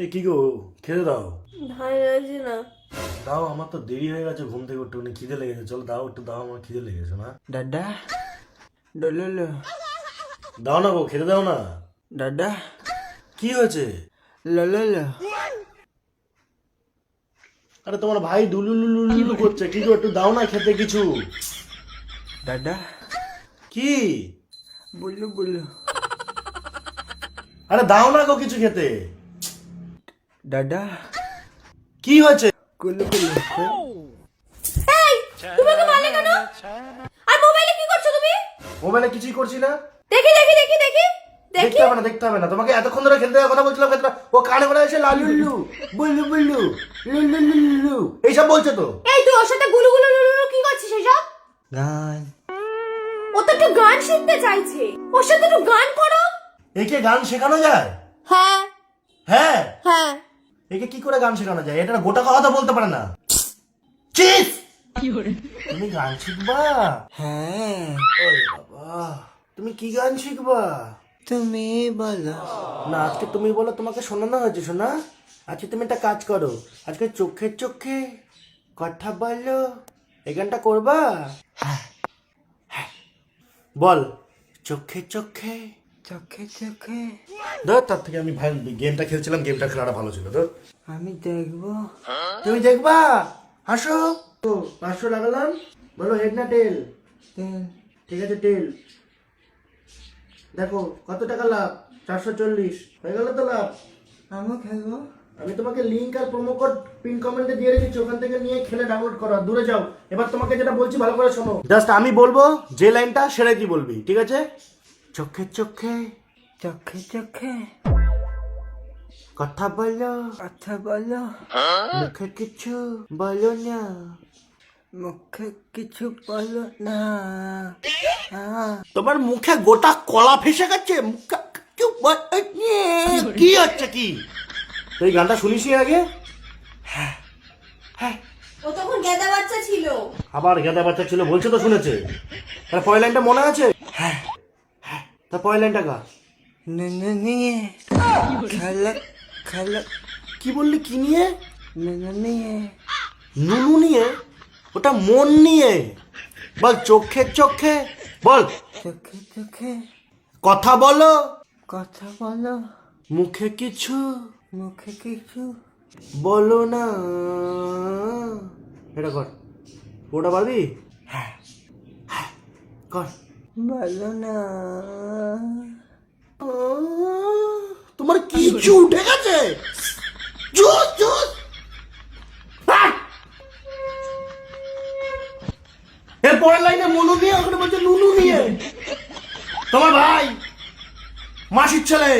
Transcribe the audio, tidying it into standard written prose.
এই কি গো, খেতে দাও। ভাই আছি না। দাও, আমার তো দেরি হয়ে গেছে, ঘুম থেকে একটু খিদে লেগেছে। চলো দাও, একটু দাও, আমার খিদে লেগেছে না। দাদা ডললো দাও না গো, খেতে দাও না। দাদা কি হয়েছে? লললো আরে তোমার ভাই ডুলুলুলুলু করছে, কি গো একটু দাও না খেতে কিছু। দাদা কি? বললো বললো আরে দাও না গো কিছু খেতে। দাদা কি হয়েছে? কুলু কুলু এই তুমি ওকে মারলে কেন? আর মোবাইলে কি করছো তুমি? মোবাইলে কিছুই করছি না। দেখি দেখি দেখি দেখি দেখি। দেখতে হবে না, দেখতে হবে না। তোমাকে এতক্ষণ ধরে খেলতে দেওয়ার কথা বলছিলাম, খেতে দাও। ও কানে করে এসে লালুল্লু বুল্লু বুল্লু লুলুলুলু এইসব বলছে তো। এই তুই ওর সাথে গুলু গুলু লুলু কি করছিস এসব? গান ও তো একটু গান শিখতে চাইছে, ওর সাথে একটু গান করো। একে গান শেখানো যায়? হ্যাঁ হ্যাঁ, হ্যাঁ। একে কি করে গান শেখানো যায়? এটা গোটা কথা তো বলতে পারে না। চিস, তুমি গান শিখবা? হ্যাঁ ওরে বাবা, তুমি কি গান শিখবা? তুমি বলো না, আজকে তুমি বলো, তোমাকে শোনানো হয়েছে শোনা। আজকে তুমি একটা কাজ করো, আজকে চোখে চোখে কথা বলো, এই গানটা করবা? হ্যাঁ, বল চোখে চোখে। চোখে চোখে ধর, তার থেকে আমি ভাই গেমটা খেলছিলাম, গেমটা খেলাটা ভালো ছিল। ধর, আমি দেখবো তুমি দেখবা? হাসো তো, 500 লাগালাম। বলো হেড না টেল? তেল ঠিক আছে, টেল। দেখো কত টাকা লাভ, 440 হয়ে গেল তো লাভ। আমি খেলবো আমি তোমাকে লিংক আর প্রোমো কোড পিন কমেন্টে দিয়ে রেখেছি, ওখান থেকে নিয়ে খেলে ডাউনলোড করো। দূরে যাও। এবার তোমাকে যেটা বলছি ভালো করে শোনো। জাস্ট আমি বলবো যে লাইনটা সেটাই তুই বলবি, ঠিক আছে? চোখে চোখে চোখে চোখে কথা বলো, কথা বলো মুখে কিছু বলো না। মুখে কিছু বলো না তোমার মুখে গোটা কলা ফেসে গেছে, মুখে কিছু কি হচ্ছে কি? তুই গানটা শুনিস আগে? ও তখন গেদা বাচ্চা ছিল। আবার গেদা বাচ্চা ছিল বলছে তো, শুনেছে। তার পরের লাইনটা মনে আছে? হ্যাঁ, তার পরের লাইনটা গা। নুনু নিয়ে খেলা খেলা কি বললি? কি নিয়ে? নুনু নিয়ে নুনু নিয়ে? ওটা মন নিয়ে। বল চোখে চোখে, বল চোখে চোখে কথা বলো, কথা বলো মুখে কিছু মুখে কিছু বলো না। এটা কর, ওটা পারবি? হ্যাঁ, কর। বলো না তোমার কিছু উঠে গেছে। Juice juice. এর পরের লাইনে মনু নিয়ে, ওখানে বলছে নুনু নিয়ে। তোমার ভাই মাসির ছেলে